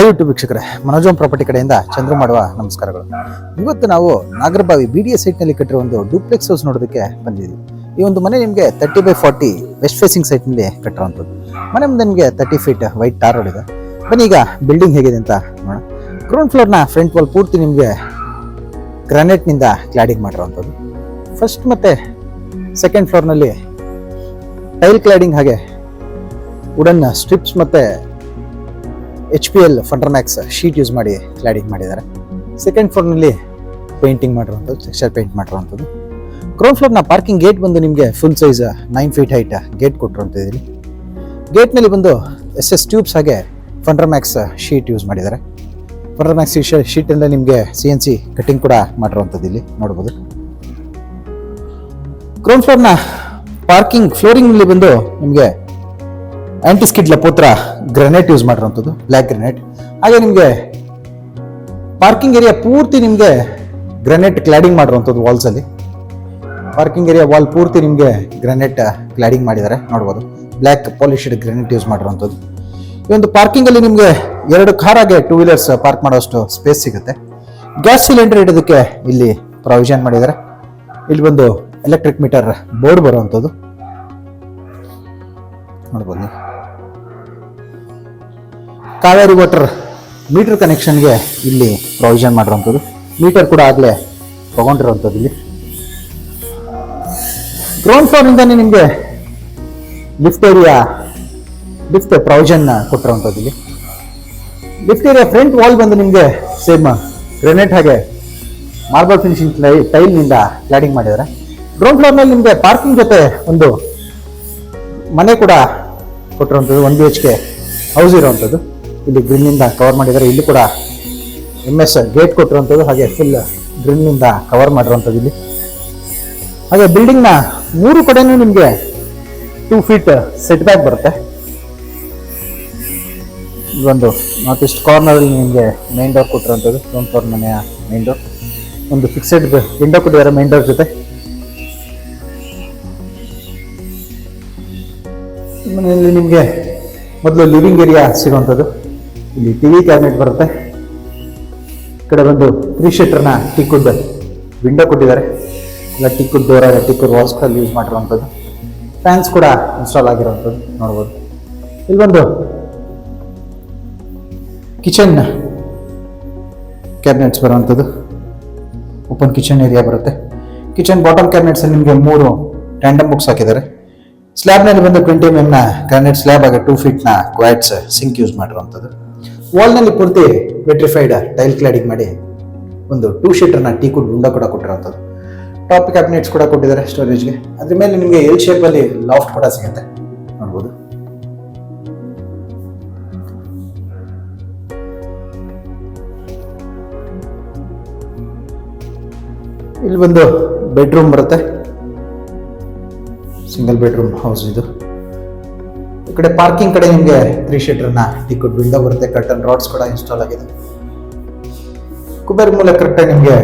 Hi YouTube ವೀಕ್ಷಕರೇ, ಮನೋಜಮ್ property ಕಡೆಯಿಂದ ಚಂದ್ರು ಮಾಡುವ ನಮಸ್ಕಾರಗಳು. ಇವತ್ತು ನಾವು ನಾಗರಬಾವಿ BDA ಸೈಟ್ನಲ್ಲಿ ಕಟ್ಟಿರೋ ಒಂದು ಡೂಪ್ಲೆಕ್ಸ್ ಹೌಸ್ ನೋಡೋದಕ್ಕೆ ಬಂದಿದ್ದೀವಿ. ಈ ಒಂದು ಮನೆ ನಿಮಗೆ 30/40 ವೆಸ್ಟ್ ಫೇಸಿಂಗ್ ಸೈಟ್ನಲ್ಲಿ ಕಟ್ಟಿರೋಂಥದ್ದು. ಮನೆ ಮುಂದೆ ನಿಮಗೆ 30 ಫೀಟ್ ವೈಟ್ ಟಾರ್ ರೋಡ್ ಇದೆ. ಬನ್ನಿ ಈಗ ಬಿಲ್ಡಿಂಗ್ ಹೇಗಿದೆ ಅಂತ ನೋಡೋಣ. ಗ್ರೌಂಡ್ ಫ್ಲೋರ್ನ ಫ್ರಂಟ್ ವಾಲ್ ಪೂರ್ತಿ ನಿಮಗೆ ಗ್ರಾನೈಟ್ನಿಂದ ಕ್ಲಾಡಿಂಗ್ ಮಾಡಿರೋಂಥದ್ದು. ಫಸ್ಟ್ ಮತ್ತು ಸೆಕೆಂಡ್ ಫ್ಲೋರ್ನಲ್ಲಿ ಟೈಲ್ ಕ್ಲಾಡಿಂಗ್ ಹಾಗೆ ವುಡನ್ ಸ್ಟ್ರಿಪ್ಸ್ ಮತ್ತು HPL ಫಂಡರ್ಮ್ಯಾಕ್ಸ್ ಶೀಟ್ ಯೂಸ್ ಮಾಡಿ ಕ್ಲಾಡಿಂಗ್ ಮಾಡಿದ್ದಾರೆ. ಸೆಕೆಂಡ್ ಫ್ಲೋರ್ನಲ್ಲಿ ಪೇಂಟಿಂಗ್ ಮಾಡಿರುವಂಥದ್ದು, ಟೆಕ್ಸ್ಚರ್ ಪೇಂಟ್ ಮಾಡಿರುವಂಥದ್ದು. ಗ್ರೌಂಡ್ ಫ್ಲೋರ್ನ ಪಾರ್ಕಿಂಗ್ ಗೇಟ್ ಬಂದು ನಿಮಗೆ full size 9 feet height gate ಕೊಟ್ಟಿರುವಂಥದ್ದು. ಗೇಟ್ನಲ್ಲಿ ಬಂದು SS ಟ್ಯೂಬ್ಸ್ ಹಾಗೆ ಫಂಡರ್ಮ್ಯಾಕ್ಸ್ ಶೀಟ್ ಯೂಸ್ ಮಾಡಿದ್ದಾರೆ. ಫಂಡರ್ಮ್ಯಾಕ್ಸ್ ಶೀಟಿಂದ ನಿಮಗೆ CNC ಕಟಿಂಗ್ ಕೂಡ ಮಾಡಿರುವಂಥದ್ದು ಇಲ್ಲಿ ನೋಡ್ಬೋದು. ಗ್ರೌಂಡ್ ಫ್ಲೋರ್ನ ಪಾರ್ಕಿಂಗ್ ಫ್ಲೋರಿಂಗ್ನಲ್ಲಿ ಬಂದು ನಿಮಗೆ ಆಂಟಿ ಸ್ಕಿಡ್ ಲಪೋತ್ರ ಗ್ರಾನೈಟ್ ಯೂಸ್ ಮಾಡಿರುವಂಥದ್ದು, ಬ್ಲ್ಯಾಕ್ ಗ್ರಾನೈಟ್. ಹಾಗೆ ನಿಮಗೆ ಪಾರ್ಕಿಂಗ್ ಏರಿಯಾ ಪೂರ್ತಿ ನಿಮಗೆ ಗ್ರಾನೈಟ್ ಕ್ಲಾಡಿಂಗ್ ಮಾಡಿರುವಂಥದ್ದು. ವಾಲ್ಸಲ್ಲಿ ಪಾರ್ಕಿಂಗ್ ಏರಿಯಾ ವಾಲ್ ಪೂರ್ತಿ ನಿಮಗೆ ಗ್ರಾನೈಟ್ ಕ್ಲಾಡಿಂಗ್ ಮಾಡಿದ್ದಾರೆ ನೋಡ್ಬೋದು. ಬ್ಲ್ಯಾಕ್ ಪಾಲಿಶ್ಡ್ ಗ್ರಾನೈಟ್ ಯೂಸ್ ಮಾಡಿರುವಂಥದ್ದು. ಈ ಒಂದು ಪಾರ್ಕಿಂಗಲ್ಲಿ ನಿಮಗೆ 2 ಕಾರ್ ಹಾಗೆ 2 ವೀಲರ್ಸ್ ಪಾರ್ಕ್ ಮಾಡೋಷ್ಟು ಸ್ಪೇಸ್ ಸಿಗುತ್ತೆ. ಗ್ಯಾಸ್ ಸಿಲಿಂಡರ್ ಇಡೋದಕ್ಕೆ ಇಲ್ಲಿ ಪ್ರಾವಿಷನ್ ಮಾಡಿದ್ದಾರೆ. ಇಲ್ಲಿ ಒಂದು ಎಲೆಕ್ಟ್ರಿಕ್ ಮೀಟರ್ ಬೋರ್ಡ್ ಬರುವಂಥದ್ದು ನೋಡ್ಬೋದು. ಕಾವೇರಿ ವಾಟರ್ ಮೀಟರ್ ಕನೆಕ್ಷನ್ಗೆ ಇಲ್ಲಿ ಪ್ರಾವಿಷನ್ ಮಾಡಿರುವಂಥದ್ದು. ಮೀಟರ್ ಕೂಡ ಆಗಲೇ ತಗೊಂಡಿರುವಂಥದ್ದು. ಇಲ್ಲಿ ಗ್ರೌಂಡ್ ಫ್ಲೋರಿಂದಾನೇ ನಿಮಗೆ ಲಿಫ್ಟ್ ಪ್ರಾವಿಷನ್ ಕೊಟ್ಟಿರುವಂಥದ್ದು. ಇಲ್ಲಿ ಲಿಫ್ಟ್ ಏರಿಯಾ ಫ್ರಂಟ್ ವಾಲ್ ಬಂದು ನಿಮಗೆ ಸೇಮ್ ಗ್ರೆನೇಟ್ ಹಾಗೆ ಮಾರ್ಬಲ್ ಫಿನಿಶಿಂಗ್ ಟೈಲ್ನಿಂದ ಕ್ಲಾಡಿಂಗ್ ಮಾಡಿದ್ದಾರೆ. ಗ್ರೌಂಡ್ ಫ್ಲೋರ್ನಲ್ಲಿ ನಿಮಗೆ ಪಾರ್ಕಿಂಗ್ ಜೊತೆ ಒಂದು ಮನೆ ಕೂಡ ಕೊಟ್ಟಿರುವಂಥದ್ದು, 1 BHK ಹೌಸ್ ಇರುವಂಥದ್ದು. ಇಲ್ಲಿ ಗ್ರಿಲ್ನಿಂದ ಕವರ್ ಮಾಡಿದ್ದಾರೆ. ಇಲ್ಲಿ ಕೂಡ MS ಗೇಟ್ ಕೊಟ್ಟಿರುವಂಥದ್ದು, ಹಾಗೆ ಫುಲ್ ಗ್ರಿಲ್ನಿಂದ ಕವರ್ ಮಾಡಿರುವಂಥದ್ದು. ಇಲ್ಲಿ ಹಾಗೆ ಬಿಲ್ಡಿಂಗ್ನ 3 ಕಡೆನೂ ನಿಮಗೆ 2 ಫೀಟ್ ಸೆಟ್ ಬ್ಯಾಕ್ ಬರುತ್ತೆ. ಒಂದು ನಾರ್ತ್ ಈಸ್ಟ್ ಕಾರ್ನರಲ್ಲಿ ನಿಮಗೆ ಮೇನ್ ಡೋರ್ ಕೊಟ್ಟಿರುವಂಥದ್ದು, ಗ್ರೌಂಡ್ ಫ್ಲೋರ್ ಮನೆಯ ಮೇನ್ ಡೋರ್. ಒಂದು ಫಿಕ್ಸೆಡ್ ವಿಂಡೋ ಕೊಟ್ಟಿದ್ದಾರೆ ಮೇನ್ ಡೋರ್ ಜೊತೆ. ಮನೆಯಲ್ಲಿ ನಿಮಗೆ ಮೊದಲು ಲಿವಿಂಗ್ ಏರಿಯಾ ಸಿಗುವಂಥದ್ದು. ಇಲ್ಲಿ TV ಕ್ಯಾಬಿನೆಟ್ ಬರುತ್ತೆ. ಈ ಕಡೆ ಬಂದು 3 ಶೀಟರ್ನ ಟೀಕುಡ್ ವಿಂಡೋ ಕೊಟ್ಟಿದ್ದಾರೆ. ಇಲ್ಲ ಟೀಕುಡ್ ಡೋರ್ ಆಗ ಟೀಕುಡ್ ವಾಲ್ಸ್ಗಳಲ್ಲಿ ಯೂಸ್ ಮಾಡಿರುವಂಥದ್ದು. ಫ್ಯಾನ್ಸ್ ಕೂಡ ಇನ್ಸ್ಟಾಲ್ ಆಗಿರುವಂಥದ್ದು ನೋಡ್ಬೋದು. ಇಲ್ಲಿ ಒಂದು ಕಿಚನ್ ಕ್ಯಾಬಿನೆಟ್ಸ್ ಬರುವಂಥದ್ದು, ಓಪನ್ ಕಿಚನ್ ಏರಿಯಾ ಬರುತ್ತೆ. ಕಿಚನ್ ಬಾಟಮ್ ಕ್ಯಾಬಿನೆಟ್ಸಲ್ಲಿ ನಿಮಗೆ 3 ಟ್ಯಾಂಡಮ್ ಬುಕ್ಸ್ ಹಾಕಿದ್ದಾರೆ. ಸ್ಲ್ಯಾಬ್ನಲ್ಲಿ ಬಂದು 20 mm ಗ್ರಾನೈಟ್ ಸ್ಲ್ಯಾಬ್ ಆಗಿ 2 ಫೀಟ್ನ ಕ್ವಾಟ್ಸ್ ಸಿಂಕ್ ಯೂಸ್ ಮಾಡಿರುವಂಥದ್ದು. ವಾಲ್ನಲ್ಲಿ ಪೂರ್ತಿ ವೆಟ್ರಿಫೈಡ್ ಟೈಲ್ ಕ್ಲಾಡಿಂಗ್ ಮಾಡಿ ಒಂದು 2 ಶೀಟರ್ನ ಟೀಕುಡ್ ವಿಂಡೋ ಕೂಡ ಕೊಟ್ಟಿರುವಂಥದ್ದು. ಟಾಪ್ ಕ್ಯಾಬಿನೆಟ್ಸ್ ಕೂಡ ಕೊಟ್ಟಿದ್ದಾರೆ ಸ್ಟೋರೇಜ್ಗೆ. ಅದ್ರ ಮೇಲೆ ನಿಮಗೆ L ಶೇಪಲ್ಲಿ ಲಾಫ್ಟ್ ಕೂಡ ಸಿಗುತ್ತೆ ನೋಡ್ಬೋದು. ಇಲ್ಲಿ ಒಂದು ಬೆಡ್ರೂಮ್ ಬರುತ್ತೆ, ಸಿಂಗಲ್ ಬೆಡ್ರೂಮ್ ಹೌಸ್ ಇದು. ಈ ಕಡೆ ಪಾರ್ಕಿಂಗ್ ಕಡೆ ನಿಮಗೆ 3 ಶೀಟರ್ನ ಟೀಕುಡ್ ವಿಂಡೋ ಬರುತ್ತೆ. ಕರ್ಟನ್ ರಾಡ್ಸ್ ಕೂಡ ಇನ್ಸ್ಟಾಲ್ ಆಗಿದೆ. ಕುಬೇರ್ ಮೂಲಕ ಕರೆಕ್ಟಾಗಿ ನಿಮಗೆ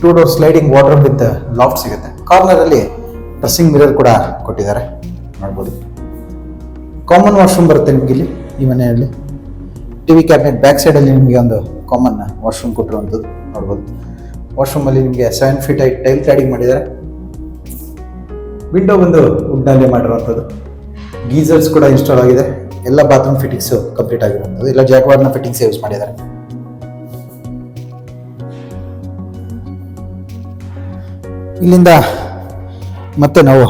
2 door sliding wardrobe with loft ಸಿಗುತ್ತೆ. ಕಾರ್ನರಲ್ಲಿ ಡ್ರೆಸ್ಸಿಂಗ್ ಮಿರರ್ ಕೂಡ ಕೊಟ್ಟಿದ್ದಾರೆ ನೋಡ್ಬೋದು. ಕಾಮನ್ ವಾಶ್ರೂಮ್ ಬರುತ್ತೆ ನಿಮಗೆ ಇಲ್ಲಿ ಈ ಮನೆಯಲ್ಲಿ. TV ಕ್ಯಾಬಿನೆಟ್ ಬ್ಯಾಕ್ ಸೈಡಲ್ಲಿ ನಿಮಗೆ ಒಂದು ಕಾಮನ್ ವಾಶ್ರೂಮ್ ಕೊಟ್ಟಿರುವಂಥದ್ದು ನೋಡ್ಬೋದು. ವಾಶ್ರೂಮಲ್ಲಿ ನಿಮಗೆ 7 ಫೀಟ್ ಹೈಟ್ ಟೈಲ್ ಕ್ಲಾಡಿಂಗ್ ಮಾಡಿದ್ದಾರೆ. ವಿಂಡೋ ಬಂದು ವುಡ್ನಲ್ಲಿ ಮಾಡಿರುವಂಥದ್ದು. ಗೀಸರ್ಸ್ ಕೂಡ ಇನ್ಸ್ಟಾಲ್ ಆಗಿದೆ. ಎಲ್ಲ ಬಾತ್ರೂಮ್ ಫಿಟ್ಟಿಂಗ್ಸ್ ಕಂಪ್ಲೀಟ್ ಆಗಿರುವಂಥದ್ದು. ಎಲ್ಲ ಜಾಕ್ವಾರ್ನ ಫಿಟ್ಟಿಂಗ್ಸ್ ಯೂಸ್ ಮಾಡಿದ್ದಾರೆ. ಇಲ್ಲಿಂದ ಮತ್ತೆ ನಾವು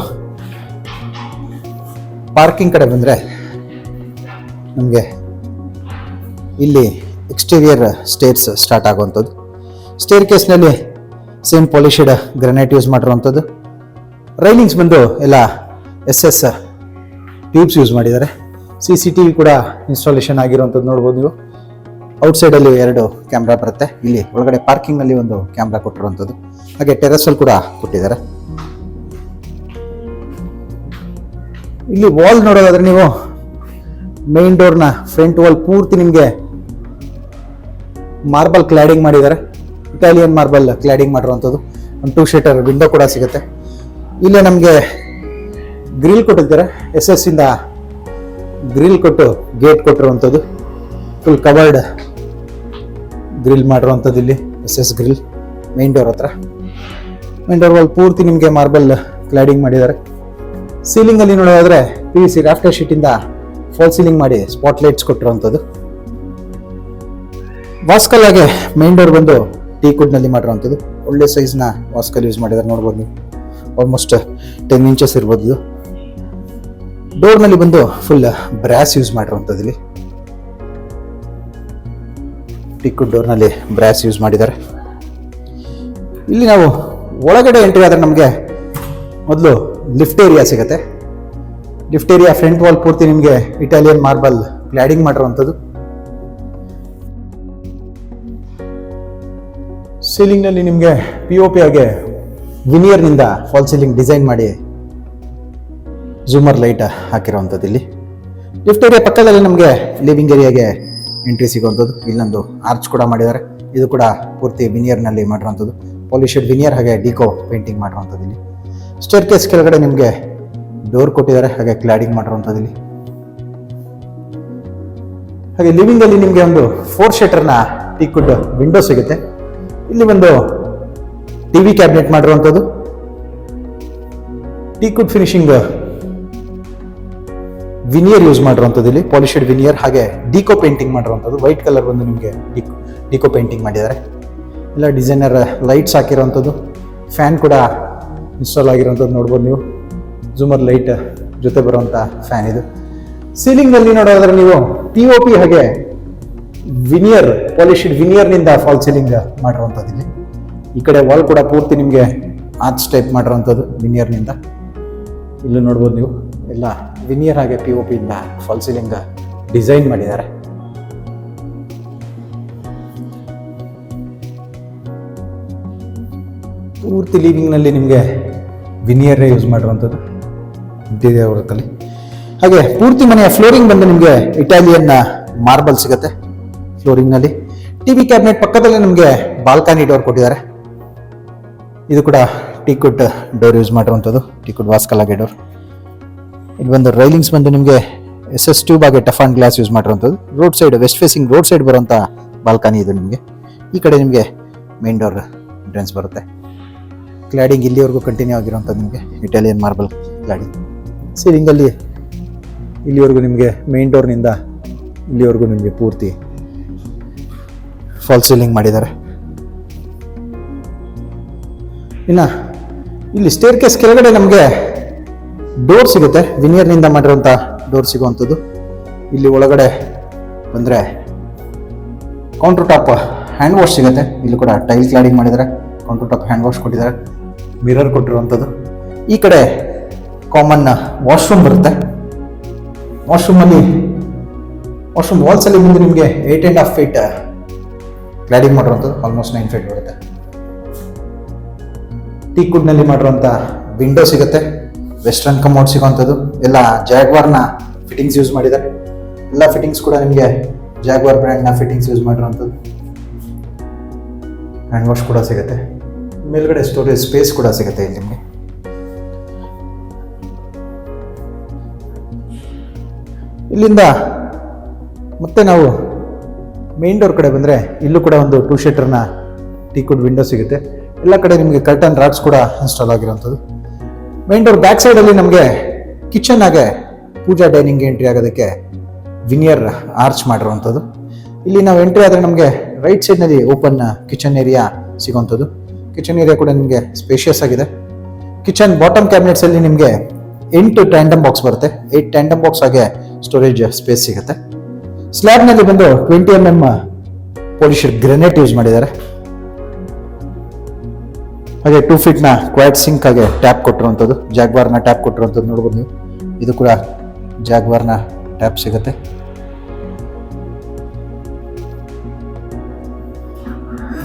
ಪಾರ್ಕಿಂಗ್ ಕಡೆ ಬಂದರೆ ನಮಗೆ ಇಲ್ಲಿ ಎಕ್ಸ್ಟೀರಿಯರ್ ಸ್ಟೇರ್ಸ್ ಸ್ಟಾರ್ಟ್ ಆಗುವಂಥದ್ದು. ಸ್ಟೇರ್ ಕೇಸ್ನಲ್ಲಿ ಸೇಮ್ ಪಾಲಿಶ್ಡ್ ಗ್ರಾನೈಟ್ ಯೂಸ್ ಮಾಡಿರುವಂಥದ್ದು. ರೈಲಿಂಗ್ಸ್ ಬಂದು ಎಲ್ಲ SS ಟ್ಯೂಬ್ಸ್ ಯೂಸ್ ಮಾಡಿದ್ದಾರೆ. CCTV ಕೂಡ ಇನ್ಸ್ಟಾಲೇಷನ್ ಆಗಿರುವಂಥದ್ದು ನೋಡ್ಬೋದು ನೀವು. ಔಟ್ಸೈಡಲ್ಲಿ 2 ಕ್ಯಾಮ್ರಾ ಬರುತ್ತೆ. ಇಲ್ಲಿ ಒಳಗಡೆ ಪಾರ್ಕಿಂಗ್ನಲ್ಲಿ ಒಂದು ಕ್ಯಾಮ್ರಾ ಕೊಟ್ಟಿರುವಂಥದ್ದು. ಹಾಗೆ ಟೆರೆಸಲ್ಲಿ ಕೂಡ ಕೊಟ್ಟಿದ್ದಾರೆ. ಇಲ್ಲಿ ವಾಲ್ ನೋಡೋದಾದ್ರೆ ನೀವು ಮೇನ್ ಡೋರ್ನ ಫ್ರಂಟ್ ವಾಲ್ ಪೂರ್ತಿ ನಿಮಗೆ ಮಾರ್ಬಲ್ ಕ್ಲಾಡಿಂಗ್ ಮಾಡಿದ್ದಾರೆ. ಇಟಾಲಿಯನ್ ಮಾರ್ಬಲ್ ಕ್ಲಾಡಿಂಗ್ ಮಾಡಿರುವಂಥದ್ದು. ಒಂದು 2 ಶೀಟರ್ ವಿಂಡೋ ಕೂಡ ಸಿಗುತ್ತೆ. ಇಲ್ಲೇ ನಮಗೆ ಗ್ರಿಲ್ ಕೊಟ್ಟಿದ್ದಾರೆ. SS ಇಂದ ಗ್ರಿಲ್ ಕೊಟ್ಟು ಗೇಟ್ ಕೊಟ್ಟಿರುವಂಥದ್ದು. ಫುಲ್ ಕವರ್ಡ್ ಗ್ರಿಲ್ ಮಾಡಿರುವಂಥದ್ದು ಇಲ್ಲಿ SS ಗ್ರಿಲ್ ಮೈನ್ ಡೋರ್ ಹತ್ರ. ಮೈನ್ ಡೋರ್ ಅಲ್ಲಿ ಪೂರ್ತಿ ನಿಮಗೆ ಮಾರ್ಬಲ್ ಕ್ಲಾಡಿಂಗ್ ಮಾಡಿದ್ದಾರೆ. ಸೀಲಿಂಗ್ ಅಲ್ಲಿ ನೋಡೋದಾದ್ರೆ PVC ರಾಫ್ಟರ್ ಶೀಟ್ ಇಂದ ಫಾಲ್ ಸೀಲಿಂಗ್ ಮಾಡಿ ಸ್ಪಾಟ್ ಲೈಟ್ಸ್ ಕೊಟ್ಟಿರುವಂಥದ್ದು. ವಾಸ್ಕಲ್ ಹಾಗೆ ಮೈನ್ ಡೋರ್ ಬಂದು ಟೀಕುಡ್ ನಲ್ಲಿ ಮಾಡಿರುವಂಥದ್ದು. ಒಳ್ಳೆ ಸೈಜ್ ನ ವಾಸ್ಕಲ್ ಯೂಸ್ ಮಾಡಿದ್ದಾರೆ ನೋಡ್ಬೋದು ನೀವು. ಆಲ್ಮೋಸ್ಟ್ 10 ಇಂಚಸ್ ಇರ್ಬೋದು ಇದು. ಡೋರ್ ನಲ್ಲಿ ಬಂದು ಫುಲ್ ಬ್ರಾಸ್ ಯೂಸ್ ಮಾಡಿರುವಂಥದ್ದು. ಇಲ್ಲಿ ಟೀಕುಡ್ ಡೋರ್ ನಲ್ಲಿ ಬ್ರಾಸ್ ಯೂಸ್ ಮಾಡಿದ್ದಾರೆ. ಇಲ್ಲಿ ನಾವು ಒಳಗಡೆ ಎಂಟ್ರಿ ಆದ್ರೆ ನಮಗೆ ಮೊದಲು ಲಿಫ್ಟ್ ಏರಿಯಾ ಸಿಗುತ್ತೆ. ಲಿಫ್ಟ್ ಏರಿಯಾ ಫ್ರಂಟ್ ವಾಲ್ ಪೂರ್ತಿ ನಿಮಗೆ ಇಟಾಲಿಯನ್ ಮಾರ್ಬಲ್ ಕ್ಲಾಡಿಂಗ್ ಮಾಡಿರುವಂಥದ್ದು. ಸೀಲಿಂಗ್ ನಲ್ಲಿ ನಿಮಗೆ POP ಆಗಿ ವಿನಿಯರ್ ನಿಂದ ಫಾಲ್ ಸೀಲಿಂಗ್ ಡಿಸೈನ್ ಮಾಡಿ ಝೂಮರ್ ಲೈಟ್ ಹಾಕಿರುವಂಥದ್ದು. ಇಲ್ಲಿ ಲಿಫ್ಟ್ ಏರಿಯಾ ಪಕ್ಕದಲ್ಲಿ ನಮಗೆ ಲಿವಿಂಗ್ ಏರಿಯಾಗೆ ಎಂಟ್ರಿ ಸಿಗುವಂಥದ್ದು. ಇಲ್ಲೊಂದು ಆರ್ಚ್ ಕೂಡ ಮಾಡಿದ್ದಾರೆ. ಇದು ಕೂಡ ಪೂರ್ತಿ ವಿನಿಯರ್ ನಲ್ಲಿ ಮಾಡಿರುವಂಥದ್ದು. ಪಾಲಿಶೆಡ್ ವಿನಿಯರ್ ಹಾಗೆ ಡಿಕೋ ಪೇಂಟಿಂಗ್ ಮಾಡಿರುವಂಥದ್ದು. ಇಲ್ಲಿ ಸ್ಟೇರ್ ಕೇಸ್ ಕೆಳಗಡೆ ನಿಮಗೆ ಡೋರ್ ಕೊಟ್ಟಿದ್ದಾರೆ ಹಾಗೆ ಕ್ಲಾಡಿಂಗ್ ಮಾಡಿರುವಂಥದ್ದು. ಇಲ್ಲಿ ಹಾಗೆ ಲಿವಿಂಗ್ ಅಲ್ಲಿ ನಿಮಗೆ ಒಂದು 4 ಶಟರ್ನ ಟೀಕುಡ್ ವಿಂಡೋ ಸಿಗುತ್ತೆ. ಇಲ್ಲಿ ಒಂದು ಟಿವಿ ಕ್ಯಾಬಿನೆಟ್ ಮಾಡಿರುವಂಥದ್ದು. ಟೀಕುಡ್ ಫಿನಿಶಿಂಗ್ ವಿನಿಯರ್ ಯೂಸ್ ಮಾಡಿರುವಂಥದ್ದು. ಇಲ್ಲಿ ಪಾಲಿಶೆಡ್ ವಿನಿಯರ್ ಹಾಗೆ ಡಿಕೋ ಪೇಂಟಿಂಗ್ ಮಾಡಿರುವಂಥದ್ದು. ವೈಟ್ ಕಲರ್ ಬಂದು ನಿಮಗೆ ಡಿಕೋ ಪೇಂಟಿಂಗ್ ಮಾಡಿದ್ದಾರೆ. ಎಲ್ಲ ಡಿಸೈನರ್ ಲೈಟ್ಸ್ ಹಾಕಿರುವಂಥದ್ದು. ಫ್ಯಾನ್ ಕೂಡ ಇನ್ಸ್ಟಾಲ್ ಆಗಿರುವಂಥದ್ದು ನೋಡ್ಬೋದು ನೀವು. ಝೂಮರ್ ಲೈಟ್ ಜೊತೆ ಬರುವಂಥ ಫ್ಯಾನ್ ಇದು. ಸೀಲಿಂಗ್ ಅಲ್ಲಿ ನೋಡೋದಾದ್ರೆ ನೀವು POP ಹಾಗೆ ವಿನಿಯರ್ ಪಾಲಿಶೆಡ್ ವಿನಿಯರ್ ನಿಂದ ಫಾಲ್ ಸೀಲಿಂಗ್ ಮಾಡಿರುವಂಥದ್ದು. ಇಲ್ಲಿ ಈ ಕಡೆ ವಾಲ್ ಕೂಡ ಪೂರ್ತಿ ನಿಮಗೆ ಆರ್ಚ್ ಟೈಪ್ ಮಾಡಿರುವಂಥದ್ದು ವಿನಿಯರ್ ನಿಂದ. ಇಲ್ಲೂ ನೋಡ್ಬೋದು ನೀವು ಎಲ್ಲ ವಿನಿಯರ್ ಹಾಗೆ POP ಇಂದ ಫಾಲ್ ಸೀಲಿಂಗ್ ಡಿಸೈನ್ ಮಾಡಿದ್ದಾರೆ. ಪೂರ್ತಿ ಲಿವಿಂಗ್ ನಲ್ಲಿ ನಿಮಗೆ ವಿನಿಯರ್ ಯೂಸ್ ಮಾಡಿರುವಂಥದ್ದು ಇಂಟೀರಿಯರ್ ವರ್ಕ್ ಅಲ್ಲಿ. ಹಾಗೆ ಪೂರ್ತಿ ಮನೆಯ ಫ್ಲೋರಿಂಗ್ ಬಂದು ನಿಮಗೆ ಇಟಾಲಿಯನ್ ಮಾರ್ಬಲ್ ಸಿಗುತ್ತೆ. ಫ್ಲೋರಿಂಗ್ ನಲ್ಲಿ ಟಿವಿ ಕ್ಯಾಬಿನೆಟ್ ಪಕ್ಕದಲ್ಲಿ ನಿಮಗೆ ಬಾಲ್ಕನಿ ಡೋರ್ ಕೊಟ್ಟಿದ್ದಾರೆ. ಇದು ಕೂಡ ಟೀಕುಡ್ ಡೋರ್ ಯೂಸ್ ಮಾಡಿರುವಂಥದ್ದು. ಟೀಕುಡ್ ವಾಸ್ಕಲ್ ಹಾಗೆ ಡೋರ್. ಇಲ್ಲಿ ಬಂದು ರೈಲಿಂಗ್ಸ್ ಬಂದು ನಿಮಗೆ SS ಟ್ಯೂಬ್ ಹಾಗೆ ಟಫಾನ್ ಗ್ಲಾಸ್ ಯೂಸ್ ಮಾಡಿರುವಂಥದ್ದು. Road side west facing road side ಬರುವಂಥ ಬಾಲ್ಕನಿ ಇದು ನಿಮಗೆ. ಈ ಕಡೆ ನಿಮಗೆ ಮೇನ್ ಡೋರ್ ಎಂಟ್ರೆನ್ಸ್ ಬರುತ್ತೆ. ಕ್ಲಾಡಿಂಗ್ ಇಲ್ಲಿವರೆಗೂ ಕಂಟಿನ್ಯೂ ಆಗಿರುವಂಥದ್ದು ನಿಮಗೆ ಇಟಾಲಿಯನ್ ಮಾರ್ಬಲ್ ಕ್ಲಾಡಿಂಗ್. ಸೀಲಿಂಗಲ್ಲಿ ಇಲ್ಲಿವರೆಗೂ ನಿಮಗೆ ಮೇನ್ ಡೋರ್ನಿಂದ ಇಲ್ಲಿವರೆಗೂ ನಿಮಗೆ ಪೂರ್ತಿ ಫಾಲ್ ಸೀಲಿಂಗ್ ಮಾಡಿದ್ದಾರೆ. ಇನ್ನು ಇಲ್ಲಿ ಸ್ಟೇರ್ ಕೇಸ್ ಕೆಳಗಡೆ ನಮಗೆ ಡೋರ್ ಸಿಗುತ್ತೆ. ವಿನಿಯರ್ನಿಂದ ಮಾಡಿರುವಂಥ ಡೋರ್ ಸಿಗುವಂಥದ್ದು. ಇಲ್ಲಿ ಒಳಗಡೆ ಬಂದರೆ ಕೌಂಟರ್ ಟಾಪ್ ಹ್ಯಾಂಡ್ ವಾಶ್ ಸಿಗುತ್ತೆ. ಇಲ್ಲಿ ಕೂಡ ಟೈಲ್ ಕ್ಲಾಡಿಂಗ್ ಮಾಡಿದ್ದಾರೆ. ಕೌಂಟರ್ ಟಾಪ್ ಹ್ಯಾಂಡ್ ವಾಶ್ ಕೊಟ್ಟಿದ್ದಾರೆ. ಮಿರರ್ ಕೊಟ್ಟಿರುವಂಥದ್ದು. ಈ ಕಡೆ ಕಾಮನ್ ವಾಶ್ರೂಮ್ ಬರುತ್ತೆ. ವಾಶ್ರೂಮ್ ವಾಲ್ಸ್ ಅಲ್ಲಿ ಮುಂದೆ ನಿಮಗೆ 8.5 ಫೀಟ್ ಕ್ಲಾಡಿಂಗ್ ಮಾಡಿರುವಂಥದ್ದು. ಆಲ್ಮೋಸ್ಟ್ 9 ಫೀಟ್ ಬರುತ್ತೆ. ಟೀಕುಡ್ ನಲ್ಲಿ ಮಾಡಿರುವಂಥ ವಿಂಡೋ ಸಿಗುತ್ತೆ. ವೆಸ್ಟರ್ನ್ ಕಮೋಡ್ ಸಿಗುವಂಥದ್ದು. ಎಲ್ಲ ಜಾಗ್ವಾರ್ನ ಫಿಟ್ಟಿಂಗ್ಸ್ ಯೂಸ್ ಮಾಡಿದ್ದಾರೆ. ಎಲ್ಲ ಫಿಟ್ಟಿಂಗ್ಸ್ ಕೂಡ ನಿಮಗೆ ಜಾಗ್ವಾರ್ ಬ್ರ್ಯಾಂಡ್ನ ಫಿಟ್ಟಿಂಗ್ಸ್ ಯೂಸ್ ಮಾಡಿರುವಂಥದ್ದು. ಹ್ಯಾಂಡ್ ವಾಶ್ ಕೂಡ ಸಿಗುತ್ತೆ. ಮೇಲ್ಗಡೆ ಸ್ಟೋರೇಜ್ ಸ್ಪೇಸ್ ಕೂಡ ಸಿಗುತ್ತೆ ಇಲ್ಲಿ ನಿಮಗೆ. ಇಲ್ಲಿಂದ ಮತ್ತೆ ನಾವು ಮೇನ್ ಡೋರ್ ಕಡೆ ಬಂದರೆ ಇಲ್ಲೂ ಕೂಡ ಒಂದು 2 ಶಟರ್ನ ಟೀಕುಡ್ ವಿಂಡೋ ಸಿಗುತ್ತೆ. ಎಲ್ಲ ಕಡೆ ನಿಮಗೆ ಕರ್ಟನ್ ರಾಡ್ಸ್ ಕೂಡ ಇನ್ಸ್ಟಾಲ್ ಆಗಿರುವಂಥದ್ದು. ಮೇನ್ ಡೋರ್ ಬ್ಯಾಕ್ ಸೈಡಲ್ಲಿ ನಮಗೆ ಕಿಚನ್ ಹಾಗೆ ಪೂಜಾ ಡೈನಿಂಗ್ ಎಂಟ್ರಿ ಆಗೋದಕ್ಕೆ ವಿನಿಯರ್ ಆರ್ಚ್ ಮಾಡಿರುವಂಥದ್ದು. ಇಲ್ಲಿ ನಾವು ಎಂಟ್ರಿ ಆದರೆ ನಮಗೆ ರೈಟ್ ಸೈಡ್ನಲ್ಲಿ ಓಪನ್ ಕಿಚನ್ ಏರಿಯಾ ಸಿಗುವಂಥದ್ದು. ಕಿಚನ್ ಏರಿಯಾ ಕೂಡ ನಿಮಗೆ ಸ್ಪೇಷಿಯಸ್ ಆಗಿದೆ. ಕಿಚನ್ ಬಾಟಮ್ ಕ್ಯಾಬಿನೆಟ್ಸಲ್ಲಿ ನಿಮಗೆ 8 ಟ್ಯಾಂಡಮ್ ಬಾಕ್ಸ್ ಬರುತ್ತೆ. 8 ಟ್ಯಾಂಡಮ್ ಬಾಕ್ಸ್ ಹಾಗೆ ಸ್ಟೋರೇಜ್ ಸ್ಪೇಸ್ ಸಿಗುತ್ತೆ. ಸ್ಲ್ಯಾಬ್ನಲ್ಲಿ ಬಂದು 20 mm ಪಾಲಿಶರ್ ಗ್ರೆನೇಟ್ ಯೂಸ್ ಮಾಡಿದ್ದಾರೆ. ಹಾಗೆ 2 ಫೀಟ್ನ ಕ್ವಾಡ್ ಸಿಂಕ್ ಹಾಗೆ ಟ್ಯಾಪ್ ಕೊಟ್ಟಿರುವಂಥದ್ದು. ಜಾಗ್ವಾರ್ನ ಟ್ಯಾಪ್ ಕೊಟ್ಟಿರುವಂಥದ್ದು ನೋಡ್ಬೋದು ನೀವು. ಇದು ಕೂಡ ಜಾಗ್ವಾರ್ನ ಟ್ಯಾಪ್ ಸಿಗುತ್ತೆ.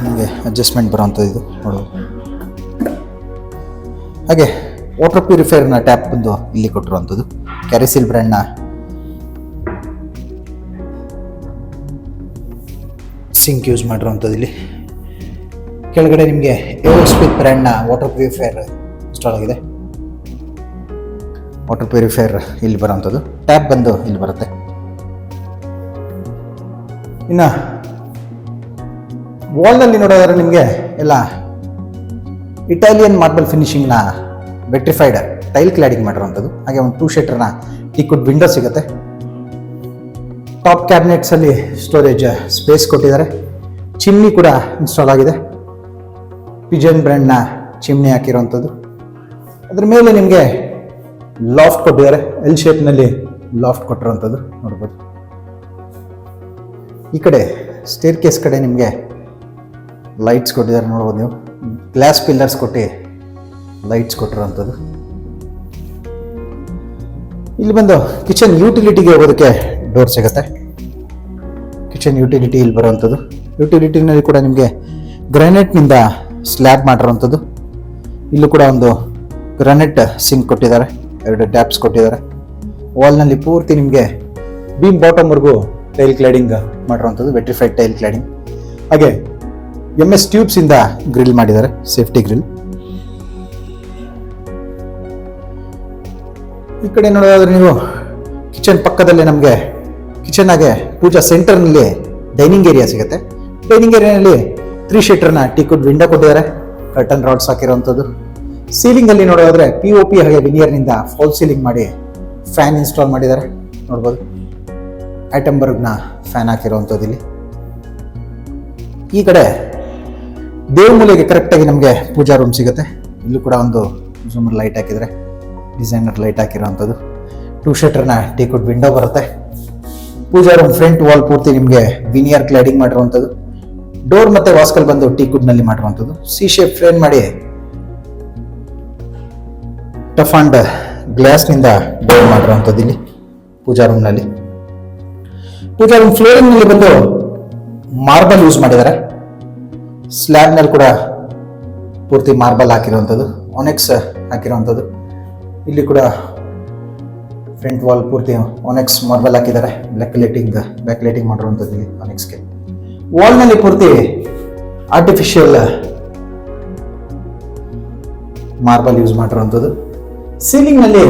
ನಿಮಗೆ ಅಡ್ಜಸ್ಟ್ಮೆಂಟ್ ಬರುವಂಥದ್ದು ಇದು ನೋಡ್ಬೋದು. ಹಾಗೆ ವಾಟರ್ ಪ್ಯೂರಿಫೈಯರ್ನ ಟ್ಯಾಪ್ ಬಂದು ಇಲ್ಲಿ ಕೊಟ್ಟಿರುವಂಥದ್ದು. ಕ್ಯಾರಿಸಿಲ್ ಬ್ರ್ಯಾಂಡ್ನ ಸಿಂಕ್ ಯೂಸ್ ಮಾಡಿರುವಂಥದ್ದು. ಇಲ್ಲಿ ಕೆಳಗಡೆ ನಿಮಗೆ ಏರೋಸ್ಪಿತ್ ಬ್ರ್ಯಾಂಡ್ನ ವಾಟರ್ ಪ್ಯೂರಿಫೈಯರ್ ಇನ್ಸ್ಟಾಲ್ ಆಗಿದೆ. ವಾಟರ್ ಪ್ಯೂರಿಫೈಯರ್ ಇಲ್ಲಿ ಬರುವಂಥದ್ದು. ಟ್ಯಾಪ್ ಬಂದು ಇಲ್ಲಿ ಬರುತ್ತೆ. ಇನ್ನು ವಾಲ್ನಲ್ಲಿ ನೋಡೋದಾದ್ರೆ ನಿಮಗೆ ಎಲ್ಲ ಇಟಾಲಿಯನ್ ಮಾರ್ಬಲ್ ಫಿನಿಶಿಂಗ್ನ ವೆಟ್ರಿಫೈಡ್ ಟೈಲ್ ಕ್ಲಾಡಿಂಗ್ ಮಾಡಿರುವಂಥದ್ದು. ಹಾಗೆ ಒಂದು 2 ಶೀಟರ್ನ ಟೀಕ್ವುಡ್ ವಿಂಡೋ ಸಿಗುತ್ತೆ. ಟಾಪ್ ಕ್ಯಾಬಿನೆಟ್ಸ್ ಅಲ್ಲಿ ಸ್ಟೋರೇಜ್ ಸ್ಪೇಸ್ ಕೊಟ್ಟಿದ್ದಾರೆ. ಚಿಮ್ನಿ ಕೂಡ ಇನ್ಸ್ಟಾಲ್ ಆಗಿದೆ. ಪಿಜನ್ ಬ್ರ್ಯಾಂಡ್ನ ಚಿಮ್ನಿ ಹಾಕಿರುವಂಥದ್ದು. ಅದ್ರ ಮೇಲೆ ನಿಮಗೆ ಲಾಫ್ಟ್ ಕೊಟ್ಟಿದ್ದಾರೆ. ಎಲ್ ಶೇಪ್ನಲ್ಲಿ ಲಾಫ್ಟ್ ಕೊಟ್ಟಿರುವಂಥದ್ದು ನೋಡ್ಬೋದು. ಈ ಕಡೆ ಸ್ಟೇರ್ ಕೇಸ್ ಕಡೆ ನಿಮಗೆ ಲೈಟ್ಸ್ ಕೊಟ್ಟಿದ್ದಾರೆ ನೋಡ್ಬೋದು. ನೀವು ಗ್ಲಾಸ್ ಪಿಲ್ಲರ್ಸ್ ಕೊಟ್ಟು ಲೈಟ್ಸ್ ಕೊಟ್ಟಿರುವಂಥದ್ದು. ಇಲ್ಲಿ ಬಂದು ಕಿಚನ್ ಯೂಟಿಲಿಟಿಗೆ ಹೋಗೋದಕ್ಕೆ ಡೋರ್ ಸಿಗುತ್ತೆ. ಕಿಚನ್ ಯೂಟಿಲಿಟಿ ಇಲ್ಲಿ ಬರುವಂಥದ್ದು. ಯೂಟಿಲಿಟಿನಲ್ಲಿ ಕೂಡ ನಿಮಗೆ ಗ್ರಾನೈಟ್ನಿಂದ ಸ್ಲ್ಯಾಬ್ ಮಾಡಿರುವಂಥದ್ದು. ಇಲ್ಲೂ ಕೂಡ ಒಂದು ಗ್ರಾನೈಟ್ ಸಿಂಕ್ ಕೊಟ್ಟಿದ್ದಾರೆ. 2 ಟ್ಯಾಪ್ಸ್ ಕೊಟ್ಟಿದ್ದಾರೆ. ವಾಲ್ನಲ್ಲಿ ಪೂರ್ತಿ ನಿಮಗೆ ಬೀಮ್ ಬಾಟಮ್ವರೆಗೂ ಟೈಲ್ ಕ್ಲಾಡಿಂಗ್ ಮಾಡಿರುವಂಥದ್ದು, ವೆಟ್ರಿಫೈಡ್ ಟೈಲ್ ಕ್ಲಾಡಿಂಗ್. ಹಾಗೆ MS ಟ್ಯೂಬ್ಸ್ ಇಂದ ಗ್ರಿಲ್ ಮಾಡಿದ್ದಾರೆ, ಸೇಫ್ಟಿ ಗ್ರಿಲ್. ಈ ಕಡೆ ನೋಡೋದಾದ್ರೆ ನೀವು ಕಿಚನ್ ಪಕ್ಕದಲ್ಲೇ ನಮಗೆ ಕಿಚನ್ ಹಾಗೆ ಪೂಜಾ ಸೆಂಟರ್ನಲ್ಲಿ ಡೈನಿಂಗ್ ಏರಿಯಾ ಸಿಗುತ್ತೆ. ಡೈನಿಂಗ್ ಏರಿಯಾನಲ್ಲಿ 3 ಶೀಟರ್ನ ಟೀಕ್ವುಡ್ ವಿಂಡೋ ಕೊಟ್ಟಿದ್ದಾರೆ. ಕರ್ಟನ್ ರಾಡ್ಸ್ ಹಾಕಿರುವಂಥದ್ದು. ಸೀಲಿಂಗ್ ಅಲ್ಲಿ ನೋಡೋದಾದ್ರೆ POP ಹಾಗೆ ವಿನಿಯರ್ನಿಂದ ಫಾಲ್ ಸೀಲಿಂಗ್ ಮಾಡಿ ಫ್ಯಾನ್ ಇನ್ಸ್ಟಾಲ್ ಮಾಡಿದ್ದಾರೆ ನೋಡ್ಬೋದು. ಐಟಂಬರ್ಗ್ನ ಫ್ಯಾನ್ ಹಾಕಿರುವಂಥದ್ದು ಇಲ್ಲಿ. ಈ ಕಡೆ ದೇವ್ರ ಮೂಲೆಗೆ ಕರೆಕ್ಟಾಗಿ ನಮಗೆ ಪೂಜಾ ರೂಮ್ ಸಿಗುತ್ತೆ. ಇಲ್ಲೂ ಕೂಡ ಒಂದು ಝೂಮರ್ ಲೈಟ್ ಹಾಕಿದರೆ, ಡಿಸೈನರ್ ಲೈಟ್ ಹಾಕಿರುವಂಥದ್ದು. 2 ಶೀಟರ್ನ ಟೀಕ್ವುಡ್ ವಿಂಡೋ ಬರುತ್ತೆ. ಪೂಜಾ ರೂಮ್ ಫ್ರಂಟ್ ವಾಲ್ ಪೂರ್ತಿ ನಿಮಗೆ ವಿನಿಯರ್ ಕ್ಲಾಡಿಂಗ್ ಮಾಡಿರುವಂಥದ್ದು. ಡೋರ್ ಮತ್ತೆ ವಾಸ್ಕಲ್ ಬಂದು ಟೀಕ್ವುಡ್ನಲ್ಲಿ ಮಾಡಿರುವಂಥದ್ದು. ಸಿ ಶೇಪ್ ಫ್ರೇಮ್ ಮಾಡಿ ಟಫ್ ಅಂಡ್ ಗ್ಲಾಸ್ನಿಂದ ಡೋರ್ ಮಾಡಿರುವಂಥದ್ದು ಇಲ್ಲಿ ಪೂಜಾ ರೂಮ್ನಲ್ಲಿ. ಪೂಜಾ ರೂಮ್ ಫ್ಲೋರಿಂಗ್ನಲ್ಲಿ ಬಂದು ಮಾರ್ಬಲ್ ಯೂಸ್ ಮಾಡಿದ್ದಾರೆ. ಸ್ಲ್ಯಾಬ್ನಲ್ಲಿ ಕೂಡ ಪೂರ್ತಿ ಮಾರ್ಬಲ್ ಹಾಕಿರುವಂಥದ್ದು, ಒನೆಕ್ಸ್ ಹಾಕಿರುವಂಥದ್ದು. ಇಲ್ಲಿ ಕೂಡ ಫ್ರಂಟ್ ವಾಲ್ ಪೂರ್ತಿ ಒನೆಕ್ಸ್ ಮಾರ್ಬಲ್ ಹಾಕಿದ್ದಾರೆ. ಬ್ಯಾಕ್ ಲೈಟಿಂಗ್ ಮಾಡಿರುವಂಥದ್ದು ಇಲ್ಲಿ ಒನೆಕ್ಸ್ಗೆ. ವಾಲ್ನಲ್ಲಿ ಪೂರ್ತಿ ಆರ್ಟಿಫಿಷಿಯಲ್ ಮಾರ್ಬಲ್ ಯೂಸ್ ಮಾಡಿರುವಂಥದ್ದು. ಸೀಲಿಂಗ್ನಲ್ಲಿ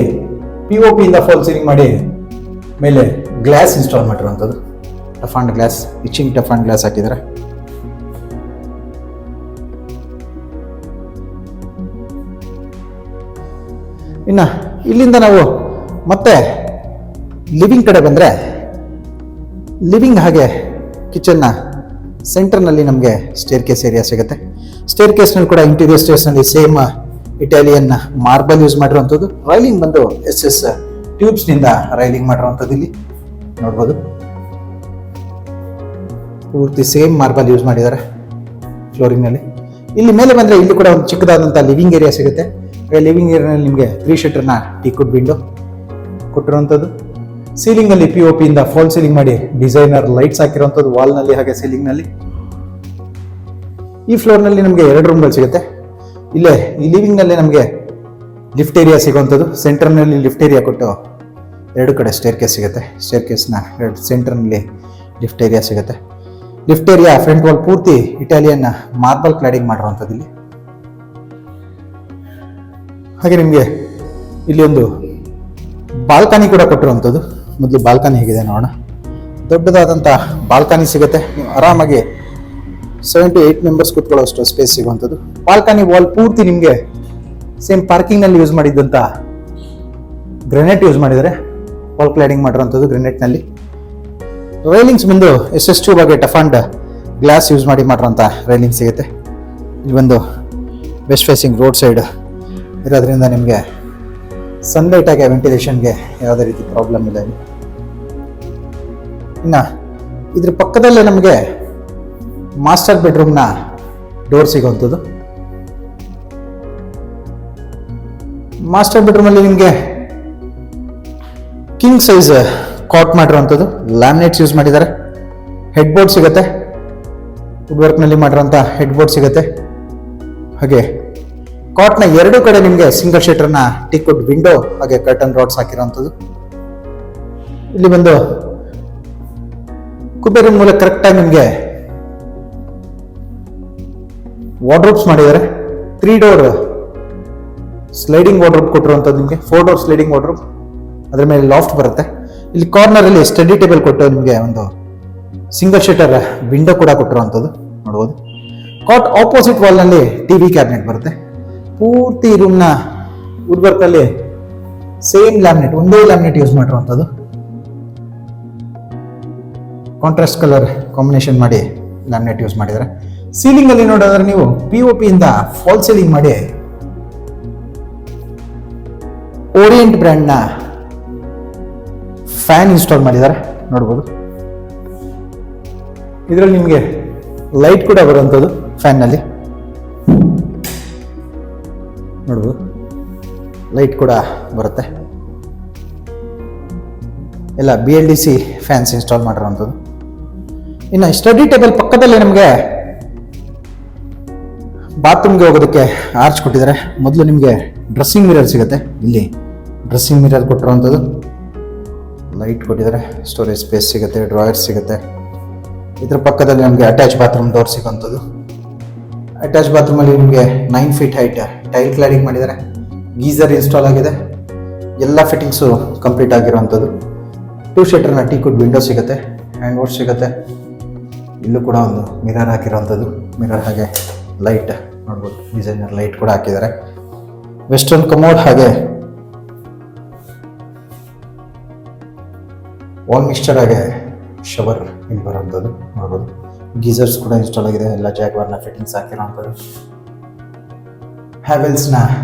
POP ಇಂದ ಫಾಲ್ ಸೀಲಿಂಗ್ ಮಾಡಿ ಮೇಲೆ ಗ್ಲಾಸ್ ಇನ್ಸ್ಟಾಲ್ ಮಾಡಿರುವಂಥದ್ದು. Tough and glass, itching tough and glass ಹಾಕಿದ್ದಾರೆ. ಇನ್ನು ಇಲ್ಲಿಂದ ನಾವು ಮತ್ತೆ ಲಿವಿಂಗ್ ಕಡೆ ಬಂದರೆ, ಲಿವಿಂಗ್ ಹಾಗೆ ಕಿಚನ್ನ ಸೆಂಟರ್ನಲ್ಲಿ ನಮಗೆ ಸ್ಟೇರ್ ಕೇಸ್ ಏರಿಯಾ ಸಿಗುತ್ತೆ. ಸ್ಟೇರ್ ಕೇಸ್ನಲ್ಲಿ ಕೂಡ ಇಂಟೀರಿಯರ್ ಸ್ಟೇರ್ಸ್ನಲ್ಲಿ ಸೇಮ್ ಇಟಾಲಿಯನ್ ಮಾರ್ಬಲ್ ಯೂಸ್ ಮಾಡಿರುವಂಥದ್ದು. ರೈಲಿಂಗ್ ಬಂದು SS ಟ್ಯೂಬ್ಸ್ನಿಂದ ರೈಲಿಂಗ್ ಮಾಡಿರುವಂಥದ್ದು ಇಲ್ಲಿ ನೋಡ್ಬೋದು. ಪೂರ್ತಿ ಸೇಮ್ ಮಾರ್ಬಲ್ ಯೂಸ್ ಮಾಡಿದ್ದಾರೆ ಫ್ಲೋರಿಂಗ್ನಲ್ಲಿ. ಇಲ್ಲಿ ಮೇಲೆ ಬಂದರೆ ಇಲ್ಲಿ ಕೂಡ ಒಂದು ಚಿಕ್ಕದಾದಂಥ ಲಿವಿಂಗ್ ಏರಿಯಾ ಸಿಗುತ್ತೆ. ಲಿವಿಂಗ್ ಏರಿಯಾನಲ್ಲಿ ನಿಮಗೆ 3 ಶೀಟರ್ನ ಟೀಕ್ವುಡ್ ವಿಂಡೋ ಕೊಟ್ಟಿರುವಂಥದ್ದು. ಸೀಲಿಂಗಲ್ಲಿ POP ಇಂದ ಫಾಲ್ ಸೀಲಿಂಗ್ ಮಾಡಿ ಡಿಸೈನರ್ ಲೈಟ್ಸ್ ಹಾಕಿರುವಂಥದ್ದು ವಾಲ್ನಲ್ಲಿ ಹಾಗೆ ಸೀಲಿಂಗ್ನಲ್ಲಿ. ಈ ಫ್ಲೋರ್ನಲ್ಲಿ ನಮಗೆ 2 ರೂಮ್ಗಳು ಸಿಗುತ್ತೆ. ಇಲ್ಲೇ ಈ ಲಿವಿಂಗ್ನಲ್ಲೇ ನಮಗೆ ಲಿಫ್ಟ್ ಏರಿಯಾ ಸಿಗುವಂಥದ್ದು. ಸೆಂಟರ್ನಲ್ಲಿ ಲಿಫ್ಟ್ ಏರಿಯಾ ಕೊಟ್ಟು 2 ಕಡೆ ಸ್ಟೇರ್ ಕೇಸ್ ಸಿಗುತ್ತೆ. ಸ್ಟೇರ್ ಕೇಸ್ನ ಸೆಂಟರ್ನಲ್ಲಿ ಲಿಫ್ಟ್ ಏರಿಯಾ ಸಿಗುತ್ತೆ. ಲಿಫ್ಟ್ ಏರಿಯಾ ಫ್ರಂಟ್ ವಾಲ್ ಪೂರ್ತಿ ಇಟಾಲಿಯನ್ ಮಾರ್ಬಲ್ ಕ್ಲಾಡಿಂಗ್ ಮಾಡಿರುವಂಥದ್ದು ಇಲ್ಲಿ. ಹಾಗೆ ನಿಮಗೆ ಇಲ್ಲಿ ಒಂದು ಬಾಲ್ಕನಿ ಕೂಡ ಕೊಟ್ಟಿರುವಂಥದ್ದು. ಮೊದಲು ಬಾಲ್ಕನಿ ಹೇಗಿದೆ ನೋಡೋಣ. ದೊಡ್ಡದಾದಂಥ ಬಾಲ್ಕನಿ ಸಿಗುತ್ತೆ. ನೀವು ಆರಾಮಾಗಿ 7 to 8 ಮೆಂಬರ್ಸ್ ಕೂತ್ಕೊಳ್ಳೋಷ್ಟು ಸ್ಪೇಸ್ ಸಿಗುವಂಥದ್ದು. ಬಾಲ್ಕನಿ ವಾಲ್ ಪೂರ್ತಿ ನಿಮಗೆ ಸೇಮ್ ಪಾರ್ಕಿಂಗ್ನಲ್ಲಿ ಯೂಸ್ ಮಾಡಿದ್ದಂಥ ಗ್ರೆನೇಟ್ ಯೂಸ್ ಮಾಡಿದರೆ ವಾಲ್ ಕ್ಲಾಡಿಂಗ್ ಮಾಡಿರುವಂಥದ್ದು ಗ್ರೆನೇಟ್ನಲ್ಲಿ. ರೈಲಿಂಗ್ಸ್ ಬಂದು SS ಟ್ಯೂಬ್ ಹಾಗೆ ಟಫ್ ಅಂಡ್ ಗ್ಲಾಸ್ ಯೂಸ್ ಮಾಡಿರುವಂಥ ರೈಲಿಂಗ್ ಸಿಗುತ್ತೆ. ಇಲ್ಲಿ ಒಂದು ವೆಸ್ಟ್ ಫೇಸಿಂಗ್ ರೋಡ್ ಸೈಡ್ ಇರೋದ್ರಿಂದ ನಿಮಗೆ ಸನ್ಲೈಟ್ ಆಗಿ ವೆಂಟಿಲೇಷನ್ಗೆ ಯಾವುದೇ ರೀತಿ ಪ್ರಾಬ್ಲಮ್ ಇಲ್ಲ. ಇನ್ನು ಇದ್ರ ಪಕ್ಕದಲ್ಲೇ ನಮಗೆ ಮಾಸ್ಟರ್ ಬೆಡ್ರೂಮ್ನ ಡೋರ್ ಸಿಗುವಂಥದ್ದು. ಮಾಸ್ಟರ್ ಬೆಡ್ರೂಮಲ್ಲಿ ನಿಮಗೆ ಕಿಂಗ್ ಸೈಜ್ ಕಾಟ್ ಮಾಡಿರುವಂಥದ್ದು. ಲ್ಯಾಮಿನೇಟ್ಸ್ ಯೂಸ್ ಮಾಡಿದ್ದಾರೆ. ಹೆಡ್ ಬೋರ್ಡ್ ಸಿಗುತ್ತೆ. ವುಡ್ ವರ್ಕ್ನಲ್ಲಿ ಮಾಡಿರೋಂಥ ಹೆಡ್ ಬೋರ್ಡ್ ಸಿಗುತ್ತೆ. ಹಾಗೆ ಕಾಟ್ನ 2 ಕಡೆ ನಿಮಗೆ ಸಿಂಗಲ್ ಶೀಟರ್ನ ಟೀಕ್ವುಡ್ ವಿಂಡೋ ಹಾಗೆ ಕರ್ಟನ್ ರಾಡ್ಸ್ ಹಾಕಿರುವಂಥದ್ದು. ಇಲ್ಲಿ ಬಂದು ಕುಬೇರಿನ ಮೂಲಕ ಕರೆಕ್ಟಾಗಿ ನಿಮಗೆ ವಾರ್ಡ್ರೋಬ್ಸ್ ಮಾಡಿದ್ದಾರೆ. 3 ಡೋರ್ ಸ್ಲೈಡಿಂಗ್ ವಾರ್ಡ್ರೋಬ್ ಕೊಟ್ಟಿರುವಂಥದ್ದು ನಿಮಗೆ. 4 ಡೋರ್ ಸ್ಲೈಡಿಂಗ್ ವಾರ್ಡ್ರೋಬ್, ಅದರ ಮೇಲೆ ಲಾಫ್ಟ್ ಬರುತ್ತೆ. ಇಲ್ಲಿ ಕಾರ್ನರ್ ಅಲ್ಲಿ ಸ್ಟಡಿ ಟೇಬಲ್ ಕೊಟ್ಟು ನಿಮಗೆ ಒಂದು ಸಿಂಗಲ್ ಶೀಟರ್ ವಿಂಡೋ ಕೂಡ ಕೊಟ್ಟಿರುವಂಥದ್ದು ನೋಡ್ಬೋದು. ಕಾಟ್ ಆಪೋಸಿಟ್ ವಾಲ್ನಲ್ಲಿ ಟಿವಿ ಕ್ಯಾಬಿನೆಟ್ ಬರುತ್ತೆ. ಪೂರ್ತಿ ರೂಮ್ನ ವುಡ್ ವರ್ಕಲ್ಲಿ ಸೇಮ್ ಲ್ಯಾಮಿನೇಟ್, ಒಂದೇ ಲ್ಯಾಮಿನೇಟ್ ಯೂಸ್ ಮಾಡಿರುವಂಥದ್ದು. ಕಾಂಟ್ರಾಸ್ಟ್ ಕಲರ್ ಕಾಂಬಿನೇಷನ್ ಮಾಡಿ ಲ್ಯಾಮಿನೇಟ್ ಯೂಸ್ ಮಾಡಿದ್ದಾರೆ. ಸೀಲಿಂಗ್ ಅಲ್ಲಿ ನೋಡಿದ್ರೆ ನೀವು POP ಇಂದ ಫಾಲ್ ಸೀಲಿಂಗ್ ಮಾಡಿ ಓರಿಯೆಂಟ್ ಬ್ರ್ಯಾಂಡ್ನ ಫ್ಯಾನ್ ಇನ್ಸ್ಟಾಲ್ ಮಾಡಿದ್ದಾರೆ ನೋಡ್ಬೋದು. ಇದರಲ್ಲಿ ನಿಮಗೆ ಲೈಟ್ ಕೂಡ ಬರುವಂಥದ್ದು ಫ್ಯಾನ್ನಲ್ಲಿ ನೋಡ್ಬೋದು, ಲೈಟ್ ಕೂಡ ಬರುತ್ತೆ. ಎಲ್ಲ BLDC ಫ್ಯಾನ್ಸ್ ಇನ್ಸ್ಟಾಲ್ ಮಾಡಿರೋವಂಥದ್ದು. ಇನ್ನು ಸ್ಟಡಿ ಟೇಬಲ್ ಪಕ್ಕದಲ್ಲೇ ನಮಗೆ ಬಾತ್ರೂಮ್ಗೆ ಹೋಗೋದಕ್ಕೆ ಆರ್ಚ್ ಕೊಟ್ಟಿದ್ದಾರೆ. ಮೊದಲು ನಿಮಗೆ ಡ್ರೆಸ್ಸಿಂಗ್ ಮಿರರ್ ಸಿಗುತ್ತೆ, ಇಲ್ಲಿ ಡ್ರೆಸ್ಸಿಂಗ್ ಮಿರರ್ ಕೊಟ್ಟಿರುವಂಥದ್ದು. ಲೈಟ್ ಕೊಟ್ಟಿದ್ದಾರೆ, ಸ್ಟೋರೇಜ್ ಸ್ಪೇಸ್ ಸಿಗುತ್ತೆ, ಡ್ರಾಯರ್ ಸಿಗುತ್ತೆ. ಇದ್ರ ಪಕ್ಕದಲ್ಲಿ ನಮಗೆ ಅಟ್ಯಾಚ್ ಬಾತ್ರೂಮ್ ಡೋರ್ ಸಿಗೋಂಥದ್ದು. ಅಟ್ಯಾಚ್ ಬಾತ್ರೂಮಲ್ಲಿ ನಿಮಗೆ 9 ಫೀಟ್ ಹೈಟ್ ಟೈಲ್ ಕ್ಲಾಡಿಂಗ್ ಮಾಡಿದ್ದಾರೆ. ಗೀಸರ್ ಇನ್ಸ್ಟಾಲ್ ಆಗಿದೆ. ಎಲ್ಲ ಫಿಟ್ಟಿಂಗ್ಸು ಕಂಪ್ಲೀಟ್ ಆಗಿರುವಂಥದ್ದು. 2 ಶೀಟರ್ನ ಟೀಕುಡ್ ವಿಂಡೋ ಸಿಗುತ್ತೆ, ಹ್ಯಾಂಡ್ ವಾಶ್ ಸಿಗುತ್ತೆ. ಇಲ್ಲೂ ಕೂಡ ಒಂದು ಮಿರರ್ ಹಾಕಿರೋವಂಥದ್ದು. ಮಿರರ್ ಹಾಗೆ ಲೈಟ್ ನೋಡ್ಬೋದು, ಡಿಸೈನರ್ ಲೈಟ್ ಕೂಡ ಹಾಕಿದ್ದಾರೆ. ವೆಸ್ಟರ್ನ್ ಕಮೋಡ್ ಹಾಗೆ ವಾಲ್ ಮಿಕ್ಸ್ಚರ್ ಹಾಗೆ ಶವರ್ ಇಲ್ಲಿ ಬರೋವಂಥದ್ದು ನೋಡ್ಬೋದು. ಗೀಸರ್ಸ್ ಕೂಡ ಇನ್ಸ್ಟಾಲ್ ಆಗಿದೆ, ಎಲ್ಲ ಜಾಗ್ವಾರ್ನ ಫಿಟ್ಟಿಂಗ್ಸ್ ಹಾಕಿರೋವಂಥದ್ದು. ಹ್ಯಾವೆಲ್ಸ್ನ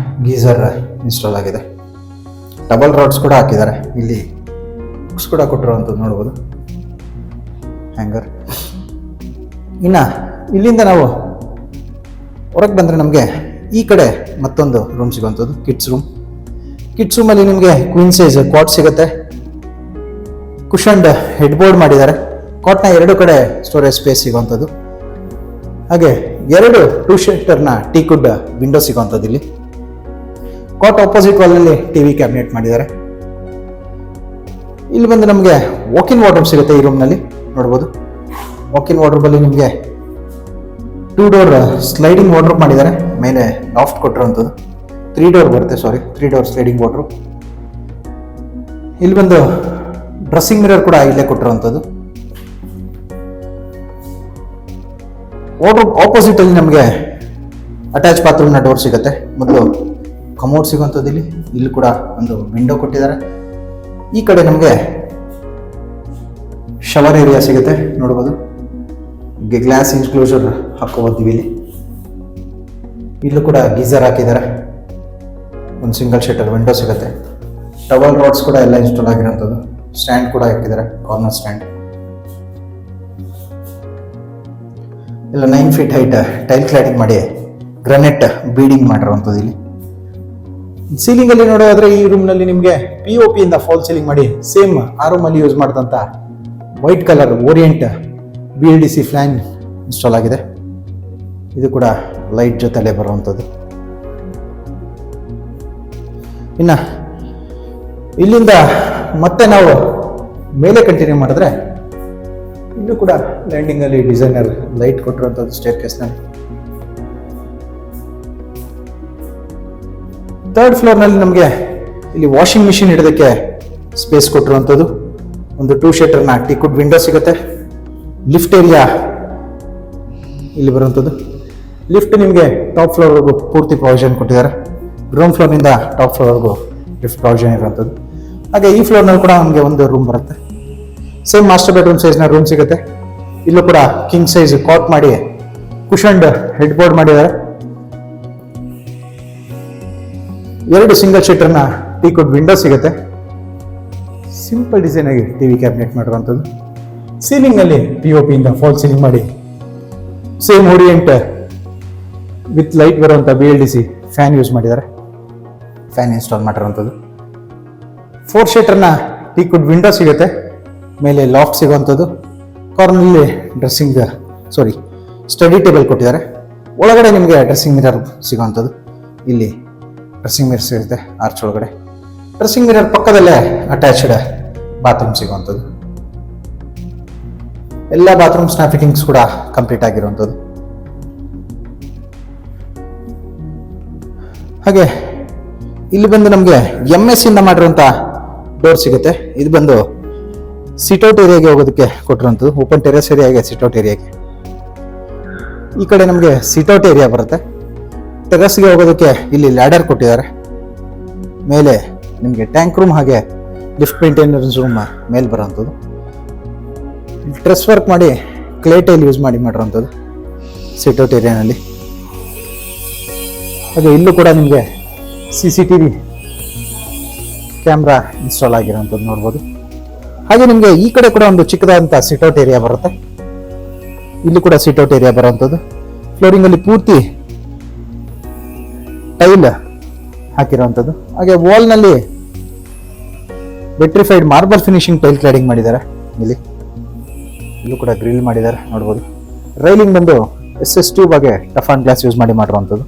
ಗೀಸರ್ ಇನ್ಸ್ಟಾಲ್ ಆಗಿದೆ. ಡಬಲ್ ರಾಡ್ಸ್ ಕೂಡ ಹಾಕಿದ್ದಾರೆ. ಇಲ್ಲಿ ಬುಕ್ಸ್ ಕೂಡ ಕೊಟ್ಟಿರುವಂಥದ್ದು ನೋಡ್ಬೋದು, ಹ್ಯಾಂಗರ್. ಇನ್ನು ಇಲ್ಲಿಂದ ನಾವು ಹೊರಗೆ ಬಂದರೆ ನಮಗೆ ಈ ಕಡೆ ಮತ್ತೊಂದು ರೂಮ್ ಸಿಗುವಂಥದ್ದು, ಕಿಡ್ಸ್ ರೂಮ್. ಕಿಡ್ಸ್ ರೂಮಲ್ಲಿ ನಿಮಗೆ ಕ್ವೀನ್ ಸೈಜ್ ಕಾಟ್ ಸಿಗುತ್ತೆ. ಕುಷನ್ಡ್ ಹೆಡ್ ಬೋರ್ಡ್ ಮಾಡಿದ್ದಾರೆ. ಕಾಟ್ನ 2 ಕಡೆ ಸ್ಟೋರೇಜ್ ಸ್ಪೇಸ್ ಸಿಗುವಂಥದ್ದು. ಹಾಗೆ 2 ಶೀಟರ್ನ ಟೀಕುಡ್ ವಿಂಡೋ ಸಿಗುವಂಥದ್ದು. ಇಲ್ಲಿ ಕಾಟ್ ಆಪೋಸಿಟ್ ವಾಲಲ್ಲಿ ಟಿವಿ ಕ್ಯಾಬಿನೆಟ್ ಮಾಡಿದ್ದಾರೆ. ಇಲ್ಲಿ ಬಂದು ನಮಗೆ ವಾಕಿನ್ ವಾರ್ಡ್ರೋಬ್ ಸಿಗುತ್ತೆ ಈ ರೂಮ್ನಲ್ಲಿ ನೋಡ್ಬೋದು. ವಾಕಿನ್ ವಾರ್ಡ್ರೋಬಲ್ಲಿ ನಿಮಗೆ 2 ಡೋರ್ ಸ್ಲೈಡಿಂಗ್ ವಾರ್ಡ್ರೋಬ್ ಮಾಡಿದ್ದಾರೆ. ಮೇಲೆ ಲಾಫ್ಟ್ ಕೊಟ್ಟಿರುವಂಥದ್ದು. 3 ಡೋರ್ ಬರುತ್ತೆ, 3 ಡೋರ್ ಸ್ಲೈಡಿಂಗ್ ವಾರ್ಡ್ರೋಬ್. ಇಲ್ಲಿ ಬಂದು ಡ್ರೆಸ್ಸಿಂಗ್ ಮಿರರ್ ಕೂಡ ಇಲ್ಲೇ ಕೊಟ್ಟಿರುವಂಥದ್ದು. ವಾರ್ಡ್ರೋಬ್ ಆಪೋಸಿಟ್ ಅಲ್ಲಿ ನಮಗೆ ಅಟ್ಯಾಚ್ ಬಾತ್ರೂಮ್ನ ಡೋರ್ ಸಿಗುತ್ತೆ. ಮೊದಲು ಕಮೋಡ್ ಸಿಗುವಂಥದ್ದು. ಇಲ್ಲಿ ಕೂಡ ಒಂದು ವಿಂಡೋ ಕೊಟ್ಟಿದ್ದಾರೆ. ಈ ಕಡೆ ನಮಗೆ ಶವರ್ ಏರಿಯಾ ಸಿಗುತ್ತೆ ನೋಡ್ಬೋದು. ಗ್ಲಾಸ್ ಇನ್ಕ್ಲೋಸರ್ ಹಾಕೋಬೋದ್ವಿ. ಇಲ್ಲೂ ಕೂಡ ಗೀಸರ್ ಹಾಕಿದ್ದಾರೆ. ಒಂದು ಸಿಂಗಲ್ ಶೀಟರ್ ವಿಂಡೋ ಸಿಗುತ್ತೆ. ಡಬಲ್ ರಾಡ್ಸ್ ಕೂಡ ಎಲ್ಲ ಇನ್ಸ್ಟಾಲ್ ಆಗಿರೋಂಥದ್ದು. ಸ್ಟ್ಯಾಂಡ್ ಕೂಡ ಹಾಕಿದ್ದಾರೆ, ಕಾರ್ನರ್ ಸ್ಟ್ಯಾಂಡ್. ಇಲ್ಲ 9 ಫೀಟ್ ಹೈಟ್ ಟೈಲ್ ಕ್ಲಾಡಿಂಗ್ ಮಾಡಿ ಗ್ರಾನೈಟ್ ಬೀಡಿಂಗ್ ಮಾಡಿರುವಂಥದ್ದು. ಇಲ್ಲಿ ಸೀಲಿಂಗ್ ಅಲ್ಲಿ ನೋಡೋದಾದ್ರೆ ಈ ರೂಮ್ನಲ್ಲಿ ನಿಮಗೆ POP ಇಂದ ಫಾಲ್ ಸೀಲಿಂಗ್ ಮಾಡಿ ಸೇಮ್ ಆ ರೂಮಲ್ಲಿ ಯೂಸ್ ಮಾಡಿದಂಥ white colour orient BLDC fan install ಆಗಿದೆ. ಇದು ಕೂಡ ಲೈಟ್ ಜೊತೆಲೇ ಬರುವಂಥದ್ದು. ಇನ್ನು ಇಲ್ಲಿಂದ ಮತ್ತೆ ನಾವು ಮೇಲೆ ಕಂಟಿನ್ಯೂ ಮಾಡಿದ್ರೆ ಇಲ್ಲೂ ಕೂಡ ಲ್ಯಾಂಡಿಂಗ್ ಅಲ್ಲಿ ಡಿಸೈನರ್ ಲೈಟ್ ಕೊಟ್ಟಿರುವಂಥದ್ದು. ಸ್ಟೇರ್ ಕೇಸ್ನಲ್ಲಿ 3rd ಫ್ಲೋರ್ನಲ್ಲಿ ನಮಗೆ ಇಲ್ಲಿ ವಾಷಿಂಗ್ ಮಿಷಿನ್ ಇಡೋದಕ್ಕೆ ಸ್ಪೇಸ್ ಕೊಟ್ಟಿರುವಂಥದ್ದು. ಒಂದು 2 ಶೀಟರ್ನ ಟೀಕುಡ್ ವಿಂಡೋ ಸಿಗುತ್ತೆ. ಲಿಫ್ಟ್ ಏರಿಯಾ ಇಲ್ಲಿ ಬರುವಂಥದ್ದು. ಲಿಫ್ಟ್ ನಿಮಗೆ ಟಾಪ್ ಫ್ಲೋರ್ವರೆಗೂ ಪೂರ್ತಿ ಪ್ರಾವಿಷನ್ ಕೊಟ್ಟಿದ್ದಾರೆ. ಗ್ರೌಂಡ್ ಫ್ಲೋರ್ನಿಂದ ಟಾಪ್ ಫ್ಲೋರ್ವರೆಗೂ ಲಿಫ್ಟ್ ಪ್ರಾವಿಷನ್ ಇರುವಂಥದ್ದು. ಹಾಗೆ ಈ ಫ್ಲೋರ್ನಲ್ಲಿ ಕೂಡ ನಮಗೆ ಒಂದು ರೂಮ್ ಬರುತ್ತೆ. ಸೇಮ್ ಮಾಸ್ಟರ್ ಬೆಡ್ರೂಮ್ ಸೈಜ್ನ ರೂಮ್ ಸಿಗುತ್ತೆ. ಇಲ್ಲೂ ಕೂಡ ಕಿಂಗ್ ಸೈಜ್ ಕಾಟ್ ಮಾಡಿ ಕುಷನ್ಡ್ ಹೆಡ್ ಬೋರ್ಡ್ ಮಾಡಿದ್ದಾರೆ. 2 ಸಿಂಗಲ್ ಶೀಟರ್ನ ಟೀಕುಡ್ ವಿಂಡೋ ಸಿಗುತ್ತೆ. ಸಿಂಪಲ್ ಡಿಸೈನ್ ಆಗಿ ಟಿವಿ ಕ್ಯಾಬಿನೆಟ್ ಮಾಡಿರುವಂಥದ್ದು. ಸೀಲಿಂಗ್ ಅಲ್ಲಿ POP ಇಂದ ಫಾಲ್ ಸೀಲಿಂಗ್ ಮಾಡಿ ಸೇಮ್ ಓರಿಯೆಂಟ್ ವಿತ್ ಲೈಟ್ ಬರುವಂಥ BLDC ಫ್ಯಾನ್ ಯೂಸ್ ಮಾಡಿದ್ದಾರೆ. ಫ್ಯಾನ್ ಇನ್ಸ್ಟಾಲ್ ಮಾಡಿರುವಂಥದ್ದು. 4 ಶೀಟರ್ನ ಟೀಕುಡ್ ವಿಂಡೋ ಸಿಗುತ್ತೆ. ಮೇಲೆ ಲಾಫ್ಟ್ ಸಿಗುವಂಥದ್ದು. ಕಾರ್ನಲ್ಲಿ ಸ್ಟಡಿ ಟೇಬಲ್ ಕೊಟ್ಟಿದ್ದಾರೆ. ಒಳಗಡೆ ನಿಮಗೆ ಡ್ರೆಸ್ಸಿಂಗ್ ಮಿರರ್ ಸಿಗುವಂಥದ್ದು. ಇಲ್ಲಿ ಡ್ರೆಸ್ಸಿಂಗ್ ಮಿರರ್ ಸಿಗುತ್ತೆ ಆರ್ಚ್ ಒಳಗಡೆ. ಡ್ರೆಸ್ಸಿಂಗ್ ಮಿರರ್ ಪಕ್ಕದಲ್ಲೇ ಅಟ್ಯಾಚ್ಡ್ ಬಾತ್ರೂಮ್ ಸಿಗುವಂಥದ್ದು. ಎಲ್ಲ ಬಾತ್ರೂಮ್ಸ್ನ ಫಿಟ್ಟಿಂಗ್ಸ್ ಕೂಡ ಕಂಪ್ಲೀಟ್ ಆಗಿರುವಂಥದ್ದು. ಹಾಗೆ ಇಲ್ಲಿ ಬಂದು ನಮಗೆ MS ಇಂದ ಮಾಡಿರುವಂಥ ಡೋರ್ ಸಿಗುತ್ತೆ. ಇದು ಬಂದು ಸಿಟ್ಔಟ್ ಏರಿಯಾಗೆ ಹೋಗೋದಕ್ಕೆ ಕೊಟ್ಟಿರುವಂಥದ್ದು. ಓಪನ್ ಟೆರೆಸ್ ಏರಿಯಾಗೆ ಸಿಟ್ಔಟ್ ಏರಿಯಾಗೆ. ಈ ಕಡೆ ನಮಗೆ ಸಿಟ್ಔಟ್ ಏರಿಯಾ ಬರುತ್ತೆ. ಟೆರಸ್ಗೆ ಹೋಗೋದಕ್ಕೆ ಇಲ್ಲಿ ಲ್ಯಾಡರ್ ಕೊಟ್ಟಿದ್ದಾರೆ. ಮೇಲೆ ನಿಮಗೆ ಟ್ಯಾಂಕ್ ರೂಮ್ ಹಾಗೆ ಲಿಫ್ಟ್ ಮೇಂಟೆನೆನ್ಸ್ ರೂಮ್ ಮೇಲೆ ಬರೋವಂಥದ್ದು. ಡ್ರೆಸ್ ವರ್ಕ್ ಮಾಡಿ ಕ್ಲೇ ಟೈಲ್ ಯೂಸ್ ಮಾಡಿರೋವಂಥದ್ದು ಸಿಟ್ಔಟ್ ಏರಿಯಾನಲ್ಲಿ. ಹಾಗೆ ಇಲ್ಲೂ ಕೂಡ ನಿಮಗೆ CCTV ಕ್ಯಾಮ್ರಾ ಇನ್ಸ್ಟಾಲ್ ಆಗಿರೋವಂಥದ್ದು ನೋಡ್ಬೋದು. ಹಾಗೆ ನಿಮಗೆ ಈ ಕಡೆ ಕೂಡ ಒಂದು ಚಿಕ್ಕದಾದಂಥ ಸಿಟ್ಔಟ್ ಏರಿಯಾ ಬರುತ್ತೆ. ಇಲ್ಲಿ ಕೂಡ ಸಿಟ್ಔಟ್ ಏರಿಯಾ ಬರುವಂಥದ್ದು. ಫ್ಲೋರಿಂಗ್ ಅಲ್ಲಿ ಪೂರ್ತಿ ಟೈಲ್ ಹಾಕಿರುವಂಥದ್ದು. ಹಾಗೆ ವಾಲ್ ನಲ್ಲಿ vitrified marble finishing tile cladding ಮಾಡಿದ್ದಾರೆ. ಇಲ್ಲೂ ಕೂಡ ಗ್ರಿಲ್ ಮಾಡಿದ್ದಾರೆ ನೋಡ್ಬೋದು. ರೈಲಿಂಗ್ ಬಂದು SS ಟ್ಯೂಬ್ ಹಾಗೆ ಟಫಾನ್ ಗ್ಲಾಸ್ ಯೂಸ್ ಮಾಡಿರುವಂಥದ್ದು.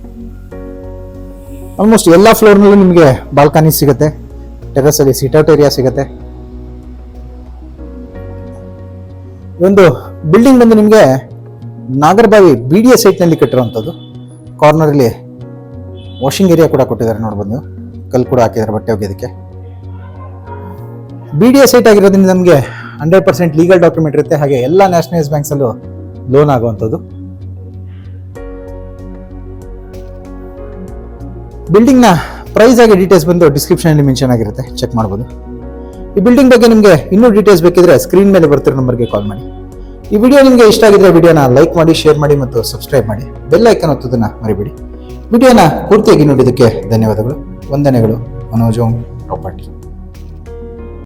ಆಲ್ಮೋಸ್ಟ್ ಎಲ್ಲ ಫ್ಲೋರ್ನಲ್ಲೂ ನಿಮಗೆ ಬಾಲ್ಕನಿ ಸಿಗುತ್ತೆ. ಟೆರಸ್ ಅಲ್ಲಿ ಸಿಟ್ಔಟ್ ಏರಿಯಾ ಸಿಗುತ್ತೆ. ಒಂದು ಬಿಲ್ಡಿಂಗ್ ಬಂದು ನಿಮಗೆ ನಾಗರಬಾವಿ BDA ಸೈಟ್ ನಲ್ಲಿ ಕಟ್ಟಿರುವಂಥದ್ದು. ಕಾರ್ನರ್ ಅಲ್ಲಿ ವಾಷಿಂಗ್ ಏರಿಯಾ ಕೂಡ ಕೊಟ್ಟಿದ್ದಾರೆ ನೋಡ್ಬೋದು ನೀವು. ಕಲ್ಲು ಕೂಡ ಹಾಕಿದ್ದಾರೆ ಬಟ್ಟೆ ಒಗೆಯೋದಕ್ಕೆ. BDA ಸೈಟ್ ಆಗಿರೋದ್ರಿಂದ ನಮಗೆ 100% ಲೀಗಲ್ ಡಾಕ್ಯುಮೆಂಟ್ ಇರುತ್ತೆ. ಹಾಗೆ ಎಲ್ಲ ನ್ಯಾಷನಲೈಸ್ ಬ್ಯಾಂಕ್ಸ್ ಅಲ್ಲೂ ಲೋನ್ ಆಗುವಂಥದ್ದು. ಬಿಲ್ಡಿಂಗ್ ನ ಪ್ರೈಸ್ ಆಗಿ ಡೀಟೇಲ್ಸ್ ಬಂದು ಡಿಸ್ಕ್ರಿಪ್ಷನ್ ಅಲ್ಲಿ ಮೆನ್ಷನ್ ಆಗಿರುತ್ತೆ, ಚೆಕ್ ಮಾಡಬಹುದು. ಈ ಬಿಲ್ಡಿಂಗ್ ಬಗ್ಗೆ ನಿಮಗೆ ಇನ್ನೂ ಡೀಟೇಲ್ಸ್ ಬೇಕಿದ್ರೆ ಸ್ಕ್ರೀನ್ ಮೇಲೆ ಬರ್ತಿರೋ ನಂಬರ್ಗೆ ಕಾಲ್ ಮಾಡಿ. ಈ ವಿಡಿಯೋ ನಿಮಗೆ ಇಷ್ಟ ಆಗಿದ್ರೆ ವಿಡಿಯೋನ ಲೈಕ್ ಮಾಡಿ, ಶೇರ್ ಮಾಡಿ ಮತ್ತು ಸಬ್ಸ್ಕ್ರೈಬ್ ಮಾಡಿ. ಬೆಲ್ ಐಕಾನ್ ಒತ್ತೋದನ್ನ ಮರಿಬೇಡಿ. ವಿಡಿಯೋನ ಪೂರ್ತಿಯಾಗಿ ನೋಡಿದ್ದಕ್ಕೆ ಧನ್ಯವಾದಗಳು. ವಂದನೆಗಳು. ಮನೋಜ್ ಪ್ರಾಪರ್ಟಿ.